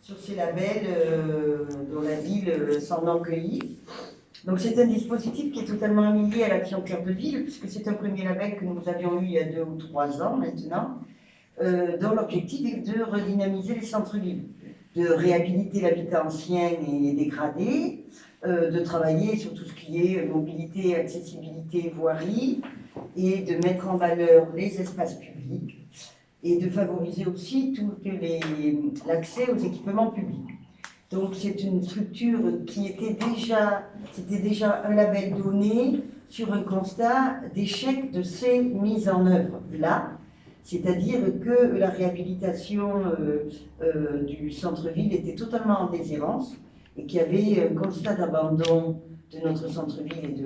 sur ces labels dont la ville s'en enorgueillit. Donc c'est un dispositif qui est totalement lié à l'action Cœur de Ville, puisque c'est un premier label que nous avions eu il y a 2 ou 3 ans maintenant, dont l'objectif est de redynamiser les centres-villes, de réhabiliter l'habitat ancien et dégradé, de travailler sur tout ce qui est mobilité, accessibilité, voirie, et de mettre en valeur les espaces publics, et de favoriser aussi l'accès aux équipements publics. Donc c'est une structure qui c'était déjà un label donné sur un constat d'échec de ces mises en œuvre-là, c'est-à-dire que la réhabilitation du centre-ville était totalement en déshérence et qu'il y avait un constat d'abandon de notre centre-ville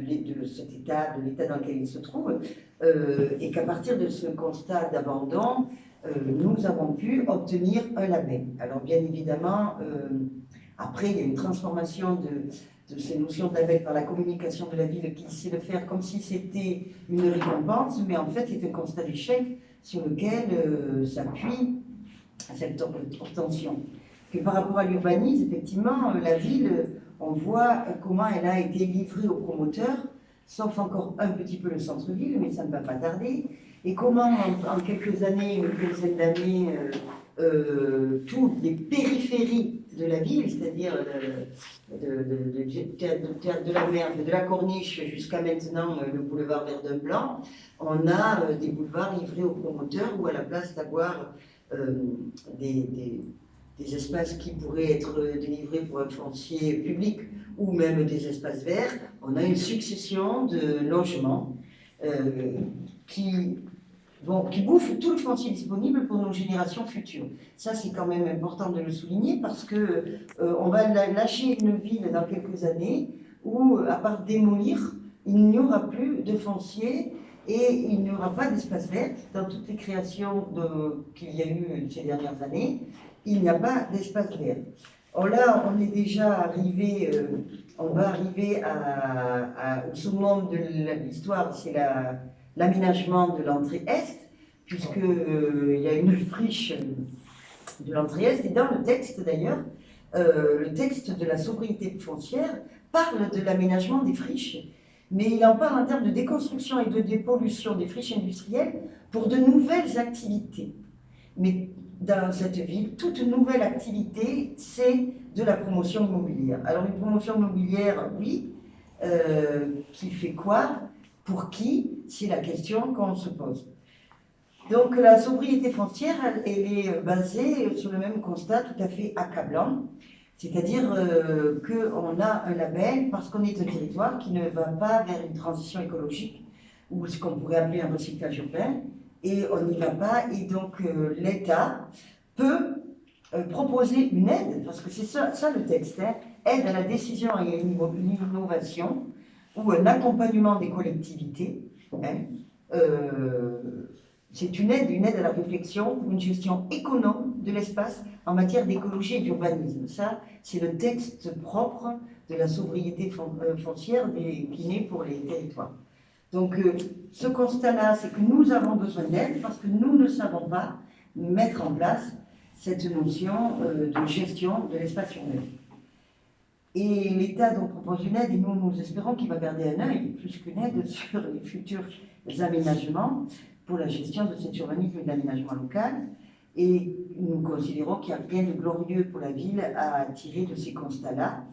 et de cet état, de l'état dans lequel il se trouve, et qu'à partir de ce constat d'abandon, nous avons pu obtenir un label. Alors bien évidemment, après il y a une transformation de ces notions de label par la communication de la ville qui sait le faire comme si c'était une récompense, mais en fait c'est un constat d'échec sur lequel s'appuie cette obtention. Que par rapport à l'urbanisme, effectivement, la ville, on voit comment elle a été livrée aux promoteurs, sauf encore un petit peu le centre-ville, mais ça ne va pas tarder, et comment en quelques années, une quinzaine d'années, toutes les périphéries de la ville, c'est-à-dire de la mer, de la Corniche jusqu'à maintenant le boulevard Verdun-Blanc, on a des boulevards livrés aux promoteurs où à la place d'avoir des espaces qui pourraient être délivrés pour un foncier public ou même des espaces verts, on a une succession de logements qui bouffent tout le foncier disponible pour nos générations futures. Ça, c'est quand même important de le souligner parce que on va lâcher une ville dans quelques années où, à part démolir, il n'y aura plus de foncier et il n'y aura pas d'espace vert. Dans toutes les créations qu'il y a eu ces dernières années, il n'y a pas d'espace vert. Or là, on est déjà arrivé, on va arriver au summum de l'histoire, c'est l'aménagement de l'entrée Est, puisqu'il y a une friche de l'entrée Est, et dans le texte d'ailleurs, le texte de la sobriété foncière parle de l'aménagement des friches, mais il en parle en termes de déconstruction et de dépollution des friches industrielles pour de nouvelles activités. Mais dans cette ville, toute nouvelle activité, c'est de la promotion immobilière. Alors une promotion immobilière, oui, qui fait quoi? Pour qui? C'est la question qu'on se pose. Donc la sobriété foncière, elle est basée sur le même constat tout à fait accablant, c'est-à-dire qu'on a un label parce qu'on est un territoire qui ne va pas vers une transition écologique, ou ce qu'on pourrait appeler un recyclage urbain, et on n'y va pas, et donc l'État peut proposer une aide, parce que c'est ça le texte, hein, aide à la décision et à l'innovation, ou un accompagnement des collectivités, hein, c'est une aide à la réflexion, une gestion économe de l'espace en matière d'écologie et d'urbanisme. Ça, c'est le texte propre de la sobriété foncière qui naît pour les territoires. Donc, ce constat-là, c'est que nous avons besoin d'aide parce que nous ne savons pas mettre en place cette notion de gestion de l'espace urbain. Et l'État donc propose une aide, et nous espérons qu'il va garder un œil, plus qu'une aide, sur les futurs aménagements pour la gestion de cet urbanisme et de l'aménagement local. Et nous considérons qu'il n'y a rien de glorieux pour la ville à tirer de ces constats-là,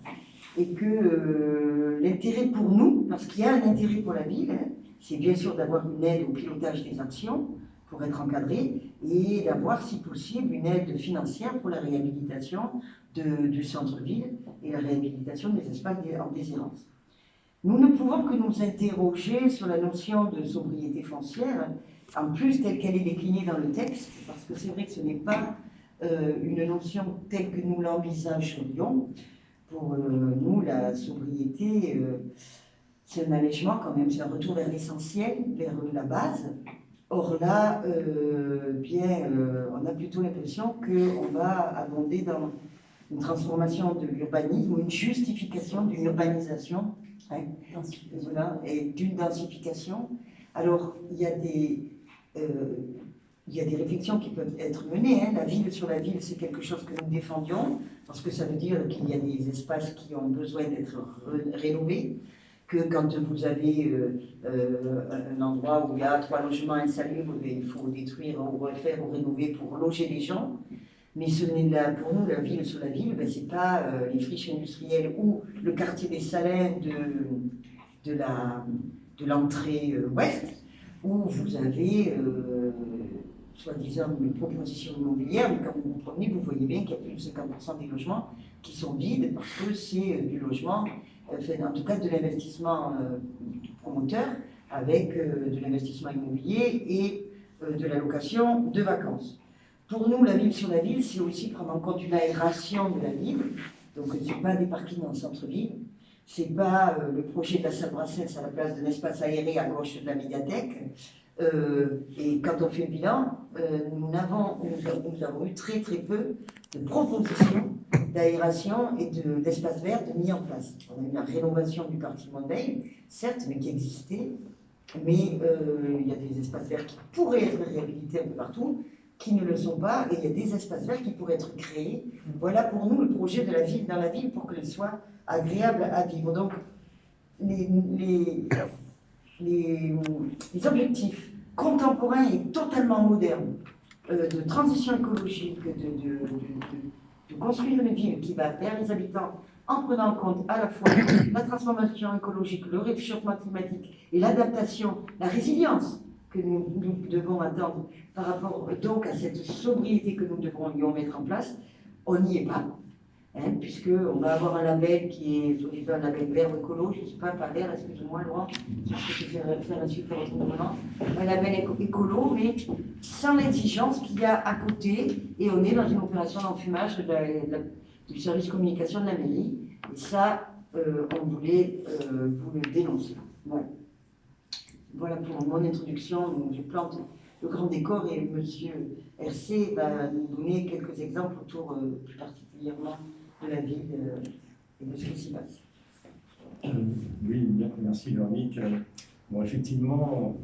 et que l'intérêt pour nous, parce qu'il y a un intérêt pour la ville, hein, c'est bien sûr d'avoir une aide au pilotage des actions pour être encadré, et d'avoir, si possible, une aide financière pour la réhabilitation du centre-ville et la réhabilitation des espaces en déshérence. Nous ne pouvons que nous interroger sur la notion de sobriété foncière, en plus telle qu'elle est déclinée dans le texte, parce que c'est vrai que ce n'est pas une notion telle que nous l'envisagerions. Pour nous, la sobriété, c'est un allègement quand même, c'est un retour vers l'essentiel, vers la base. Or là, on a plutôt l'impression qu'on va abonder dans une transformation de l'urbanisme ou une justification d'une urbanisation, hein, voilà, et d'une densification. Alors, il y a il y a des réflexions qui peuvent être menées. Hein. La ville sur la ville, c'est quelque chose que nous défendions, parce que ça veut dire qu'il y a des espaces qui ont besoin d'être rénovés, que quand vous avez un endroit où il y a 3 logements insalubres, il faut détruire ou refaire ou rénover pour loger les gens. Mais ce n'est là, pour nous, la ville sur la ville, ben, ce n'est pas les friches industrielles ou le quartier des Salins de l'entrée ouest, où vous avez soi-disant une proposition immobilière, mais quand vous vous promenez, vous voyez bien qu'il y a plus de 50% des logements qui sont vides parce que c'est du logement, en tout cas de l'investissement du promoteur, avec de l'investissement immobilier et de la location de vacances. Pour nous, la ville sur la ville, c'est aussi prendre en compte une aération de la ville. Donc, ce n'est pas des parkings dans le centre-ville. Ce n'est pas le projet de la salle Brassens à la place d'un espace aéré à gauche de la médiathèque. Et quand on fait le bilan, nous avons eu très très peu de propositions d'aération et d'espaces verts mis en place. On a eu la rénovation du parking Mondain, certes, mais qui existait. Mais il y a des espaces verts qui pourraient être réhabilités un peu partout, qui ne le sont pas, et il y a des espaces verts qui pourraient être créés. Voilà pour nous le projet de la ville dans la ville pour qu'elle soit agréable à vivre. Donc, les objectifs contemporains et totalement modernes de transition écologique, de construire une ville qui va vers les habitants en prenant en compte à la fois la transformation écologique, le réchauffement climatique et l'adaptation, la résilience que nous devons attendre par rapport donc à cette sobriété que nous devrions mettre en place, on n'y est pas. Hein, puisqu'on va avoir un label qui est un label vert ou écolo, je ne sais pas, pas vert, excusez-moi Laurent, je pense que je vais faire un super retournement, un label écolo, mais sans l'exigence qu'il y a à côté, et on est dans une opération d'enfumage du service communication de la mairie, et ça, on voulait vous le dénoncer. Voilà. Voilà pour mon introduction, donc je plante le grand décor et M. RC va nous donner quelques exemples autour plus particulièrement de la ville et de ce qui s'y passe. Oui, bien, merci Véronique. Bon, effectivement,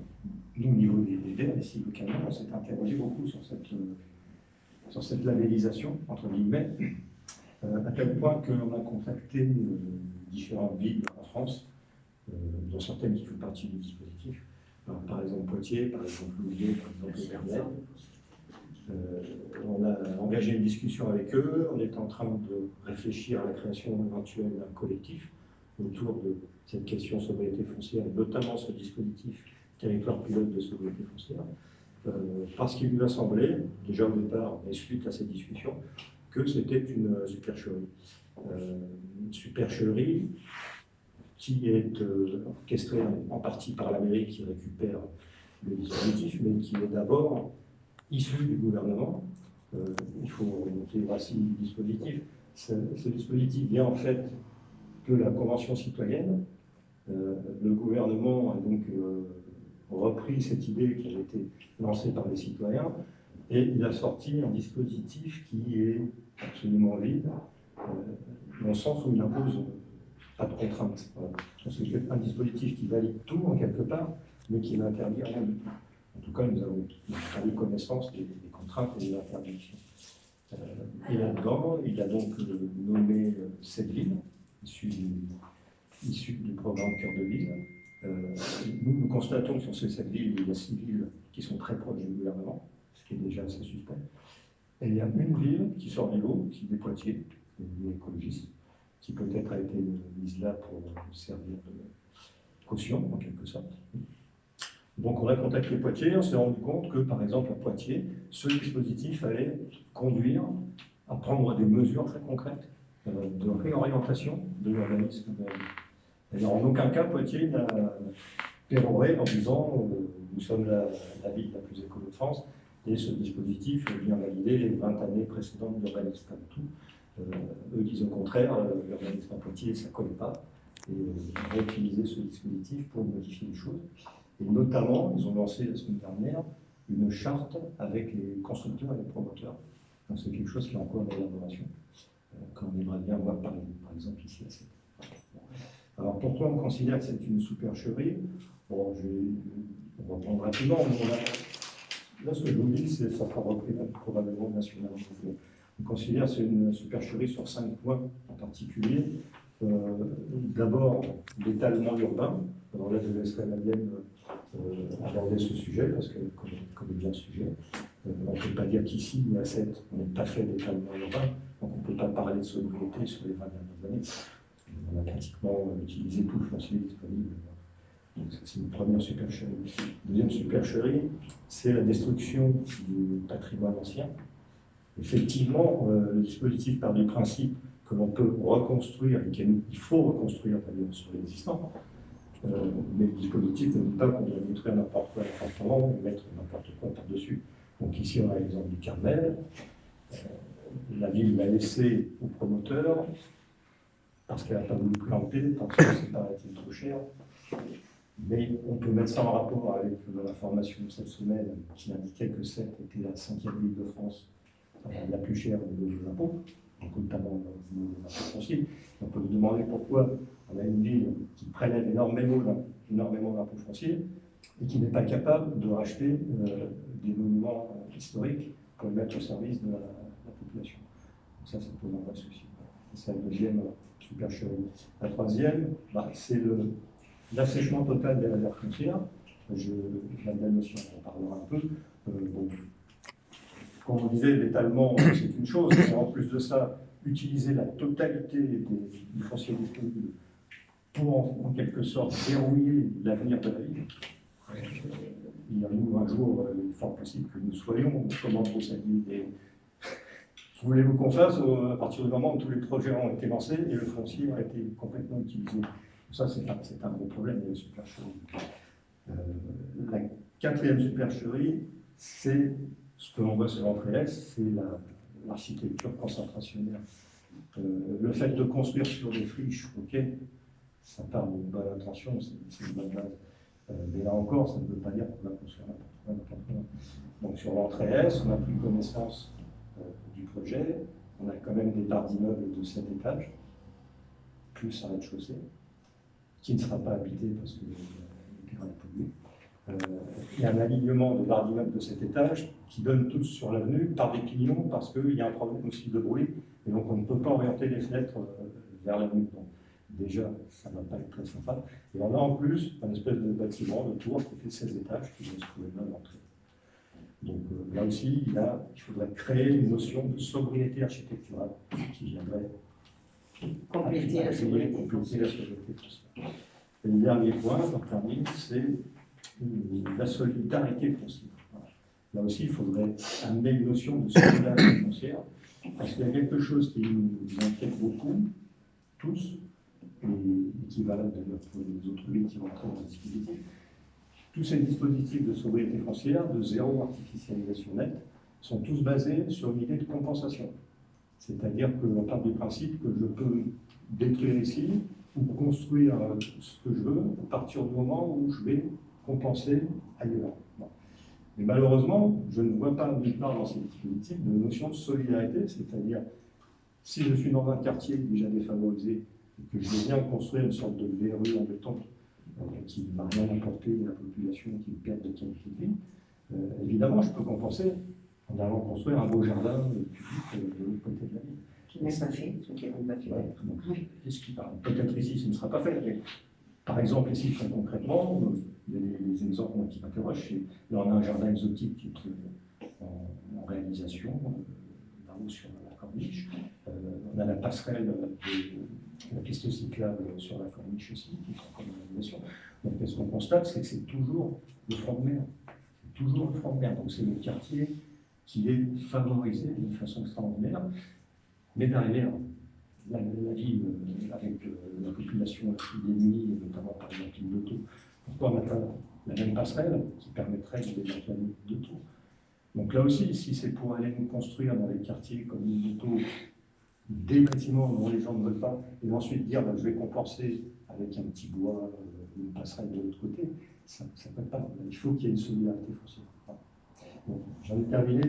nous, au niveau des Verts, ici localement, on s'est interrogé beaucoup sur cette labellisation, entre guillemets, à tel point qu'on a contacté différentes villes en France, dont certaines qui font partie du dispositif. Alors, par exemple Poitiers, par exemple Louviers, par exemple Épernay. On a engagé une discussion avec eux, on est en train de réfléchir à la création éventuelle d'un collectif autour de cette question sobriété foncière, et notamment ce dispositif territoire pilote de sobriété foncière, parce qu'il nous a semblé, déjà au départ, et suite à cette discussion, que c'était une supercherie. Une supercherie qui est orchestrée en partie par la mairie qui récupère le dispositif, mais qui est d'abord issu du gouvernement. Il faut remonter les racines du dispositif. Ce dispositif vient en fait de la Convention citoyenne. Le gouvernement a donc repris cette idée qui avait été lancée par les citoyens et il a sorti un dispositif qui est absolument vide, dans le sens où il n'impose pas de contraintes. Voilà. C'est un dispositif qui valide tout en quelque part, mais qui n'interdit rien du tout. En tout cas, nous avons eu connaissance des contraintes et des interdictions. Et là-dedans, il a donc nommé 7 villes, issues du programme Cœur de Ville. Nous constatons que sur ces 7 villes, il y a 6 villes qui sont très proches du gouvernement, ce qui est déjà assez suspect. Et il y a une ville qui sort du lot, qui est Poitiers, une ville écologiste, qui peut-être a été mise là pour servir de caution, en quelque sorte. Donc on a contacté Poitiers, on s'est rendu compte que, par exemple, à Poitiers, ce dispositif allait conduire à prendre des mesures très concrètes de réorientation de l'urbanisme. Et en aucun cas, Poitiers n'a péroré en disant nous sommes la ville la plus écolo de France, et ce dispositif vient valider les 20 années précédentes d'urbanisme. Pas du tout. Eux disent au contraire, l'urbanisme à Poitiers, ça ne colle pas, et ils vont utiliser ce dispositif pour modifier les choses. Et notamment, ils ont lancé la semaine dernière une charte avec les constructeurs et les promoteurs. Donc c'est quelque chose qui est en cours d'élaboration, qu'on aimerait bien voir par exemple ici à cette. Alors pourquoi on considère que c'est une supercherie? Bon, on va prendre rapidement. Là, ce que je vous dis, ça sera repris probablement nationalement. On considère que c'est une supercherie sur 5 points en particulier. D'abord, l'étalement urbain. Alors là, je laisserai Madeleine aborder ce sujet, parce qu'elle connaît bien le sujet. On ne peut pas dire qu'ici, à 7, on n'a pas fait d'étalement urbain, donc on ne peut pas parler de sobriété sur les 20 dernières années. On a pratiquement utilisé tout le foncier disponible. Donc ça, c'est une première supercherie. Deuxième supercherie, c'est la destruction du patrimoine ancien. Effectivement, le dispositif part du principe que l'on peut reconstruire, et qu'il faut reconstruire d'ailleurs sur l'existant, mais le dispositif ne dit pas qu'on doit détruire n'importe quoi et mettre n'importe quoi par-dessus. Donc ici, on a l'exemple du Carmel. La ville l'a laissé au promoteur parce qu'elle n'a pas voulu planter, parce que c'est paraît-il trop cher. Mais on peut mettre ça en rapport avec l'information de cette semaine qui indiquait que Sète était la 5e ville de France la plus chère au niveau des impôts, donc notamment au niveau des impôts fonciers. On peut se demander pourquoi on a une ville qui prélève énormément d'impôts fonciers et qui n'est pas capable de racheter des monuments historiques pour les mettre au service de la population. Donc ça pose un vrai souci. C'est la deuxième supercherie. La troisième, c'est l'assèchement total des réserves foncières. Madame aussi en parlera un peu. Bon, comme on disait, l'étalement, c'est une chose, mais en plus de ça, utiliser la totalité du foncier disponible pour, en quelque sorte, verrouiller l'avenir de la ville. Il y a nous, un jour, il est fort possible que nous soyons comment procéder. Et voulez-vous qu'on fasse à partir du moment où tous les projets ont été lancés et le foncier a été complètement utilisé? Ça, c'est un gros problème de la supercherie. La quatrième supercherie, c'est ce que l'on voit sur l'entrée, c'est l'architecture concentrationnaire. Le fait de construire sur des friches, ok, ça part d'une bonne intention, c'est une bonne base. Mais là encore, ça ne veut pas dire qu'on va construire n'importe quoi. Donc sur l'entrée S, on a pris connaissance du projet, on a quand même des barres d'immeubles de 7 étages, plus un rez-de-chaussée, qui ne sera pas habité parce que le terrain est pollué. Il y a un alignement de barres d'immeubles de 7 étages qui donnent tous sur l'avenue par des pignons parce qu'il y a un problème aussi de bruit et donc on ne peut pas orienter les fenêtres vers l'avenue. Donc déjà, ça ne va pas être très sympa. Et on a en plus un espèce de bâtiment de tour qui fait 16 étages qui va se trouver là à l'entrée. Donc là aussi, il faudrait créer une notion de sobriété architecturale qui viendrait compléter la sobriété. Et le dernier point, j'en termine, c'est la solidarité foncière. Voilà. Là aussi, il faudrait amener une notion de solidarité foncière, parce qu'il y a quelque chose qui nous inquiète beaucoup, tous, et qui est valable d'ailleurs pour les autres villes qui rentrent dans ce dispositif. Tous ces dispositifs de sobriété foncière, de zéro artificialisation nette, sont tous basés sur une idée de compensation. C'est-à-dire qu'on part du principe que je peux détruire ici ou construire ce que je veux à partir du moment où je vais compenser ailleurs. Bon. Mais malheureusement, je ne vois pas nulle part dans ces dispositifs de notion de solidarité, c'est-à-dire si je suis dans un quartier déjà défavorisé et que je viens construire une sorte de verrue en béton qui ne m'a rien apporté à la population, qui me perd de qualité de vie, évidemment, je peux compenser en allant construire un beau jardin public de l'autre côté de la ville. Qui n'est pas fait, ce qui n'est pas fait. Ouais, peut-être ici, ce ne sera pas fait, mais par exemple, ici, très concrètement, il y a des exemples qui m'interrogent. Là, on a un jardin exotique qui est en réalisation, là-haut sur la corniche. On a la passerelle de la piste cyclable sur la corniche aussi, qui est en réalisation. Donc, qu'est-ce qu'on constate, c'est que c'est toujours le front de mer. C'est toujours le front de mer. Donc, c'est le quartier qui est favorisé d'une façon extraordinaire. Mais derrière, la ville, avec la population la plus démunie, notamment par exemple une auto, pourquoi on n'a pas la même passerelle qui permettrait de développer une auto? Donc là aussi, si c'est pour aller nous construire dans les quartiers comme une auto, des bâtiments dont les gens ne veulent pas, et ensuite dire je vais compenser avec un petit bois, une passerelle de l'autre côté, ça ne peut pas. Il faut qu'il y ait une solidarité foncière. Bon, j'en ai terminé.